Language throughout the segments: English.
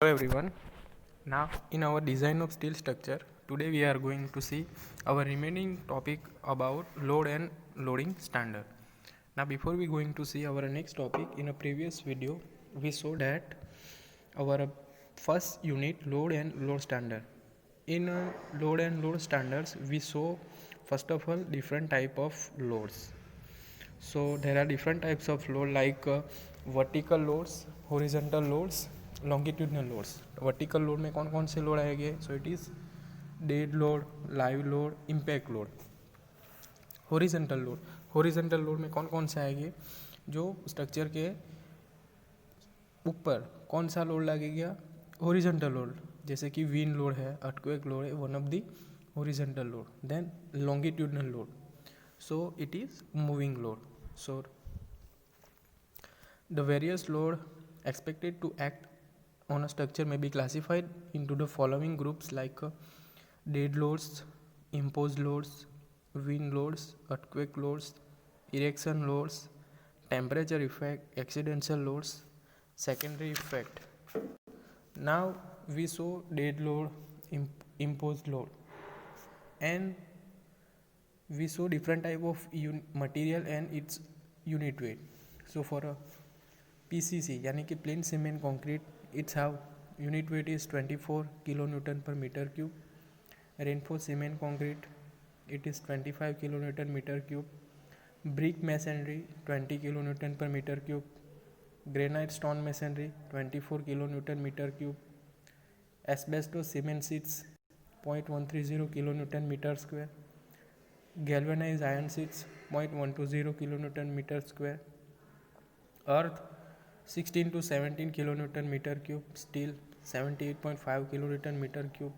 Hello everyone. Now in our design of steel structure, today we are going to see our remaining topic about load and loading standard. Now before we going to see our next topic, in a previous video we saw that our first unit load and load standard. In load and load standards we saw first of all different type of loads. So there are different types of load like vertical loads, horizontal loads, longitudinal loads. Vertical load में कौन कौन से load आएंगे? सो it is dead load, live load, impact load. Horizontal load में कौन कौन से आएंगे? जो स्ट्रक्चर के ऊपर कौन सा लोड लगेगा? हॉरिजॉन्टल लोड, जैसे कि विंड लोड है, अर्थक्वेक लोड है, one of the horizontal load. Then longitudinal load, so it is moving load. So the various load expected to act on a structure may be classified into the following groups like dead loads, imposed loads, wind loads, earthquake loads, erection loads, temperature effect, accidental loads, secondary effect. Now we saw dead load, imposed load, and we saw different type of material and its unit weight. So for a PCC यानी कि plain cement concrete, its have unit weight is 24 kilonewton per meter cube. Reinforced cement concrete, it is 25 kilonewton meter cube. Brick masonry 20 kilonewton per meter cube. Granite stone masonry 24 kilonewton meter cube. Asbestos cement sheets 0.130 kilonewton meter square. Galvanized iron sheets 0.120 kilonewton meter square. Earth 16 to 17 kilonewton meter cube. Steel 78.5 kilonewton meter cube.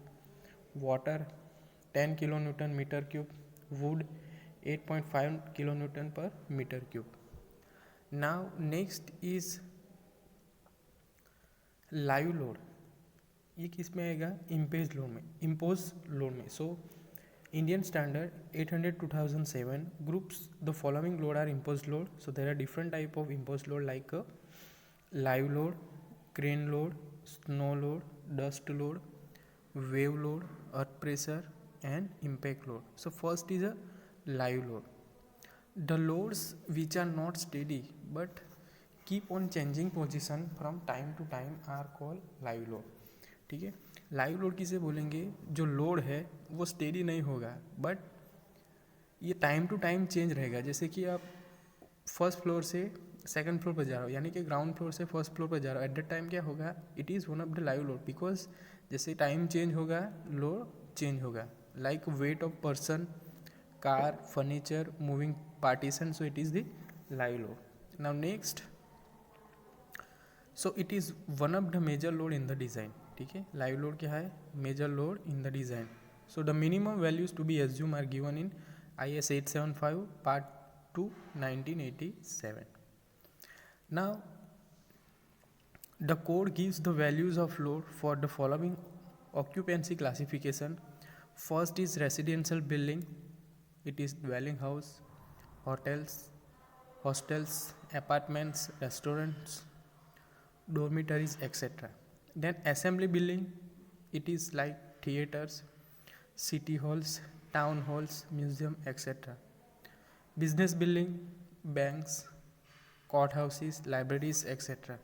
Water 10 kilonewton meter cube. Wood 8.5 kilonewton per meter cube. Now next is live load. ये किस में आएगा? Impose load में. सो Indian standard 800/2007 groups the following load are imposed load. So there are different type of imposed load like live load, crane load, snow load, dust load, wave load, earth pressure and impact load. So first is a live load. The loads which are not steady but keep on changing position from time to time are called live load. ठीक है. Live load किसे बोलेंगे? जो load है वो steady नहीं होगा but ये टाइम टू टाइम चेंज रहेगा. जैसे कि आप फर्स्ट फ्लोर से सेकंड फ्लोर पर जा रहे हो, यानी कि ग्राउंड फ्लोर से फर्स्ट फ्लोर पर जा रहे हो, एट द टाइम क्या होगा? It is one of the live load. Because जैसे टाइम चेंज होगा लोड चेंज होगा. Like weight of person, car, furniture, moving partition. So it is the live load. Now next, so it is one of the major load in the design. ठीक है. Live load क्या है? Major load in the design. So the minimum values to be assume are given in IS 875 Part 2 1987. Now the code gives the values of load for the following occupancy classification. First is residential building. It is dwelling house, hostels, apartments, restaurants, dormitories, etc. Then assembly building, it is like theaters, city halls, town halls, museum, etc. Business building, banks, courthouses, libraries, etc.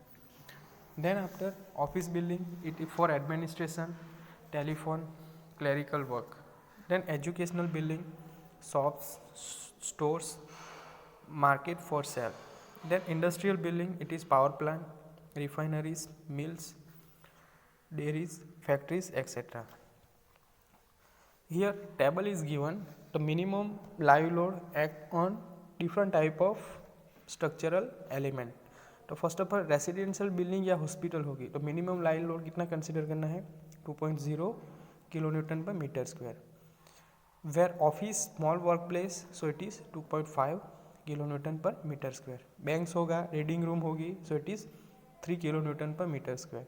Then after office building, it is for administration, telephone, clerical work. Then educational building, shops, stores, market for sale. Then industrial building, it is power plant, refineries, mills, dairies, factories, etc. Here table is given. The minimum live load act on different type of structural element. तो first of all residential building या hospital होगी तो minimum live load कितना consider करना है? 2.0 kilonewton per metre square. Where office small work place, so it is 2.5 kilonewton per metre square. Banks होगा, reading room होगी, so it is 3 kilonewton per metre square.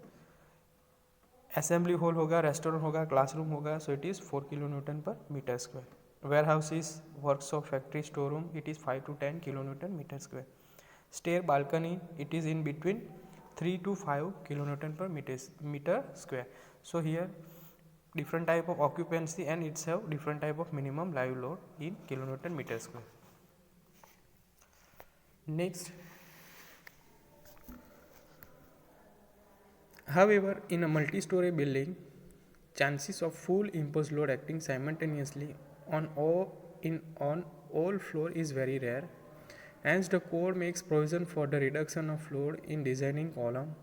Assembly hall होगा, restaurant होगा, classroom होगा, so it is 4 kilonewton per metre square. Warehouse is workshop, factory, store room, it is 5 to 10 kilonewton metre square. Stair, balcony, it is in between 3 to 5 kilonewton per meter square. So here different type of occupancy and it's have different type of minimum live load in kilonewton meter square. Next, however, in a multi-story building, chances of full imposed load acting simultaneously on all floor is very rare. Hence, the code makes provision for the reduction of load in designing column,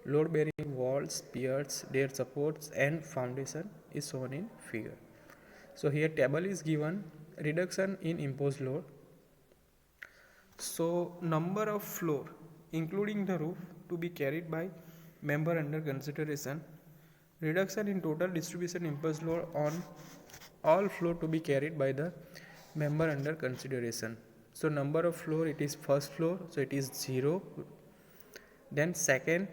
load-bearing walls, piers, their supports, and foundation is shown in figure. So here table is given reduction in imposed load. So number of floor, including the roof, to be carried by member under consideration. Reduction in total distribution imposed load on all floor to be carried by the member under consideration. So number of floor, it is first floor, so it is 0. Then second,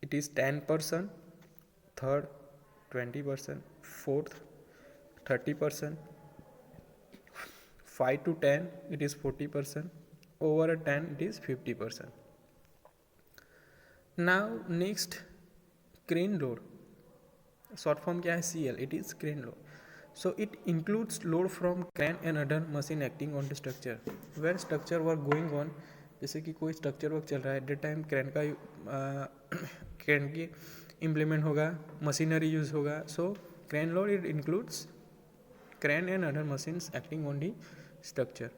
it is 10%. Third, 20%. Fourth, 30%. 5 to 10, it is 40%. Over a 10, it is 50%. Now next, crane load. Short form क्या है CL? It is crane load. So it includes load from crane and other machine acting on the structure. Where structure work going on, जैसे कि कोई structure work चल रहा है, at that time crane का crane की implement होगा, machinery use होगा. So crane load it includes crane and other machines acting on the structure.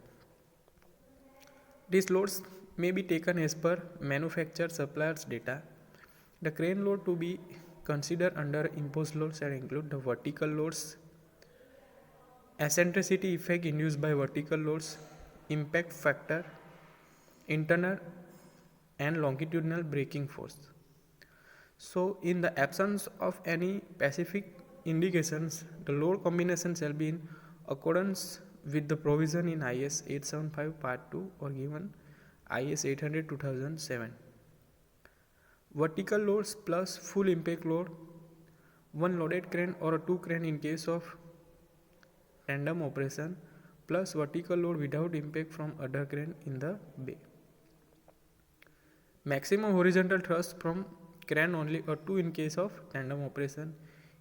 These loads may be taken as per manufacturer suppliers data. The crane load to be considered under imposed loads shall include the vertical loads, eccentricity effect induced by vertical loads, impact factor, internal and longitudinal braking force. So in the absence of any specific indications, the load combination shall be in accordance with the provision in IS 875 Part 2 or given IS 800 2007. Vertical loads plus full impact load, one loaded crane or two crane in case of tandem operation, plus vertical load without impact from other crane in the bay. Maximum horizontal thrust from crane only or 2 in case of tandem operation.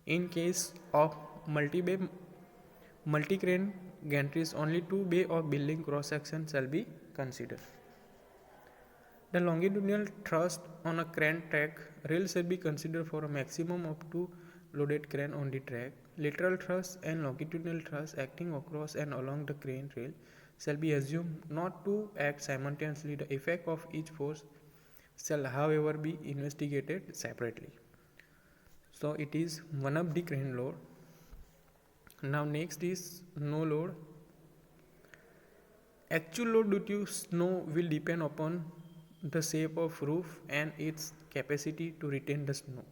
In case of multi-crane gantries, only 2 bay or building cross section shall be considered. The longitudinal thrust on a crane track rail shall be considered for a maximum of 2 loaded crane on the track. Lateral thrust and longitudinal thrust acting across and along the crane rail shall be assumed not to act simultaneously. The effect of each force shall however be investigated separately. So it is one of the crane load. Now next is no load. Actual load due to snow will depend upon the shape of roof and its capacity to retain the snow.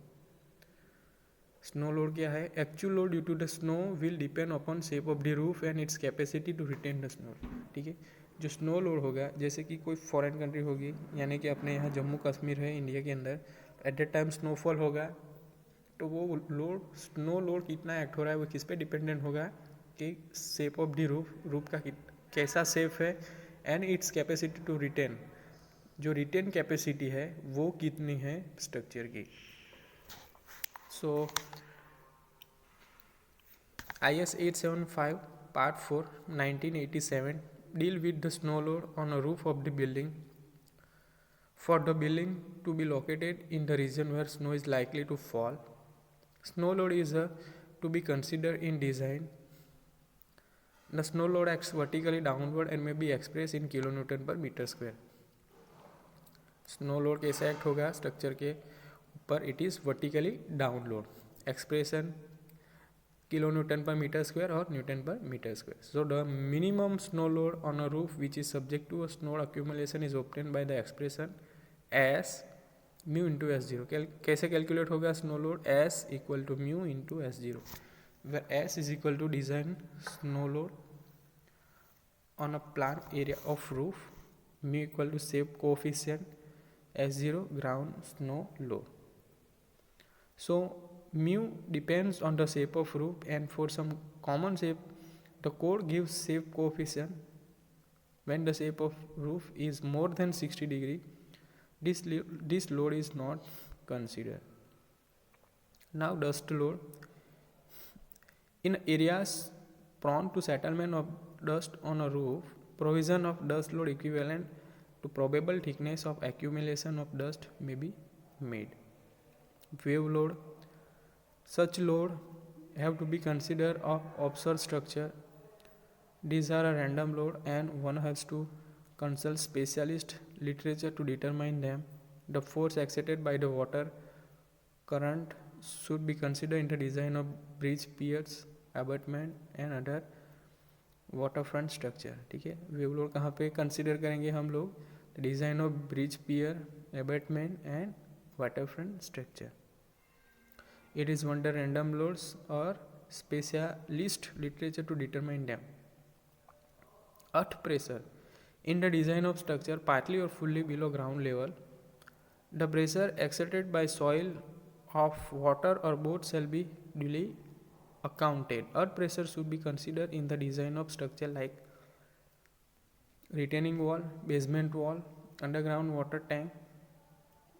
Snow load क्या है? Actual load due to the snow will depend upon shape of the roof and its capacity to retain the snow. ठीक है, जो snow load होगा, जैसे कि कोई foreign country होगी, यानी कि अपने यहाँ जम्मू कश्मीर है इंडिया के अंदर, एट दैट टाइम स्नोफॉल होगा, तो वो लोड स्नो लोड कितना एक्ट हो रहा है वो किस पे डिपेंडेंट होगा कि शेप ऑफ द रूफ का कैसा शेप है and its capacity to retain, जो रिटेन कैपेसिटी है वो कितनी है स्ट्रक्चर की. So IS 875 Part 4 1987 deal with the snow load on a roof of the building. For the building to be located in the region where snow is likely to fall, snow load is to be considered in design. The snow load acts vertically downward and may be expressed in kilonewton per meter square. Snow load कैसे act होगा structure के ऊपर? It is vertically down load, expression kilonewton per metre square और newton per metre square. So the minimum snow load on a roof which is subject to a snow accumulation is obtain by the expression S mu into S0. कैसे calculate होगा snow load? S equal to mu into S0, where S is equal to design snow load on a plan area of roof, mu equal to shape coefficient S0 ground snow load. So mu depends on the shape of roof, and for some common shape the code gives shape coefficient when the shape of roof is more than 60 degree This load is not considered. Now dust load. In areas prone to settlement of dust on a roof, provision of dust load equivalent to probable thickness of accumulation of dust may be made. Wave load. Such load have to be considered of observed structure. These are a random load and one has to consult specialist literature to determine them. The force exerted by the water current should be considered in the design of bridge, piers, abutment and other waterfront structure. ठीक है, wave load कहाँ पे consider करेंगे हम लोग? Design of bridge, pier, abutment and waterfront structure. It is under random loads or specialist literature to determine them. Earth pressure. In the design of structure partly or fully below ground level, the pressure exerted by soil, of water or both shall be duly accounted. Earth pressure should be considered in the design of structure like retaining wall, basement wall, underground water tank,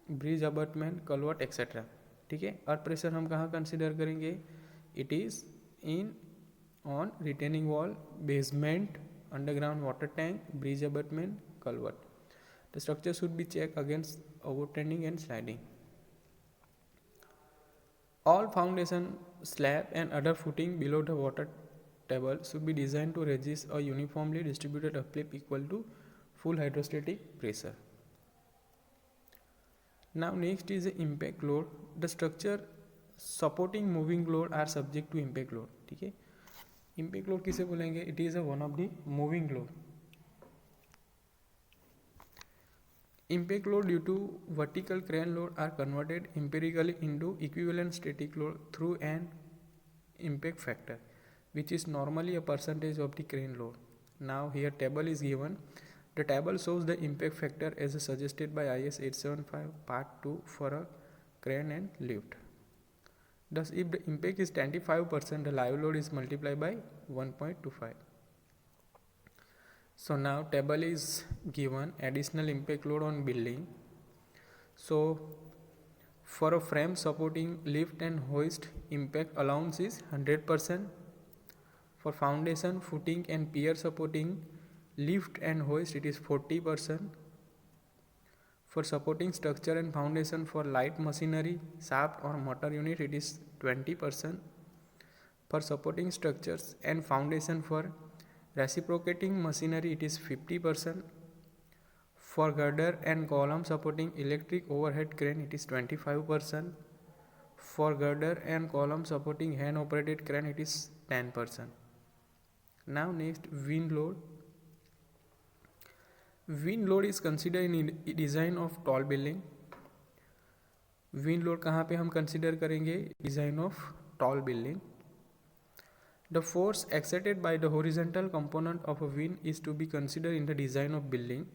bridge, abutment, culvert etcetera. ठीक है, earth pressure हम कहाँ consider करेंगे? It is in on retaining wall, basement, underground water tank, bridge, abutment, culvert. The structure should be check against overturning and sliding. All foundation, slab and other footing below the water table should be designed to resist a uniformly distributed uplift equal to full hydrostatic pressure. Now next is the impact load. The structure supporting moving load are subject to impact load. ठीक है, impact load किसे बोलेंगे? It is a one of the moving load. Impact load due to vertical crane load are converted empirically into equivalent static load through an impact factor, which is normally a percentage of the crane load. Now here table is given. The table shows the impact factor as suggested by IS 875 part 2 for a crane and lift. Thus if the impact is 25%, the live load is multiplied by 1.25. So now table is given additional impact load on building. So for a frame supporting lift and hoist, impact allowance is 100%. For foundation, footing and pier supporting lift and hoist, it is 40%. For supporting structure and foundation for light machinery, shaft or motor unit, it is 20%. For supporting structures and foundation for reciprocating machinery, it is 50%. For girder and column supporting electric overhead crane, it is 25%. For girder and column supporting hand operated crane, it is 10%. Now next, wind load. Wind load is considered in design of tall building. Wind load कहाँ पे हम consider करेंगे? Design of tall building. The force exerted by the horizontal component of a wind is to be considered in the design of building.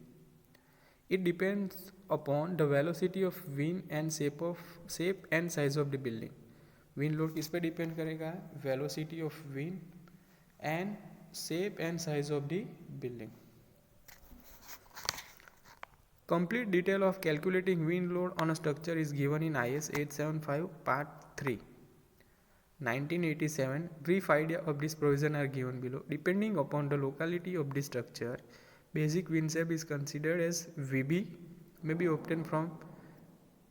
It depends upon the velocity of wind and shape and size of the building. Wind load किस पे depend करेगा? Velocity of wind and shape and size of the building. Complete detail of calculating wind load on a structure is given in IS 875 part 3. 1987. Brief idea of this provision are given below. Depending upon the locality of the structure, basic wind shape is considered as VB, may be obtained from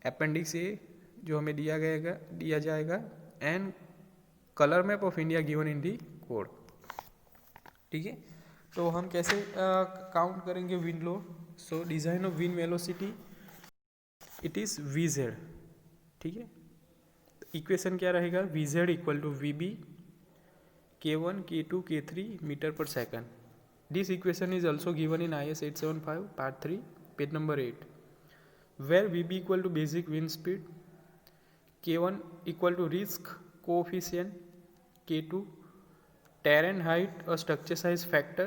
Appendix A जो हमें दिया जाएगा and color map of India given in the code. ठीक है, तो हम कैसे count करेंगे wind load? So design of wind velocity, it is VZ. ठीक है, इक्वेशन क्या रहेगा? VZ equal to VB K1 K2 K3 metre per second. This equation is also given in IS 875 part 3 page number 8, where VB equal to basic wind speed, K1 equal to risk coefficient, K2 terrain height or structure size factor,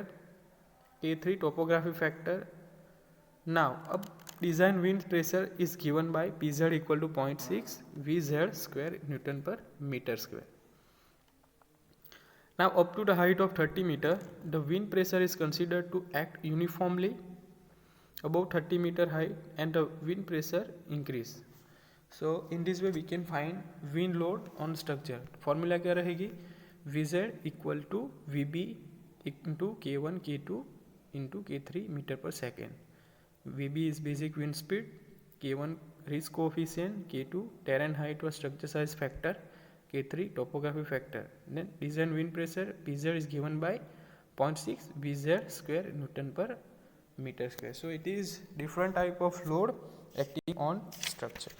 K3 topography factor. Now अब design wind pressure is given by PZ equal to 0.6 VZ square Newton per meter square. Now up to the height of 30 meter, the wind pressure is considered to act uniformly above 30 meter height and the wind pressure increase. So in this way we can find wind load on structure. Formula क्या रहेगी? Vz equal to Vb into K1 K2 into K3 meter per second. Vb is basic wind speed, K1 risk coefficient, K2 terrain height or structure size factor, K3 topography factor. Then design wind pressure Pz is given by 0.6 Bz square Newton per meter square. So it is different type of load acting on structure.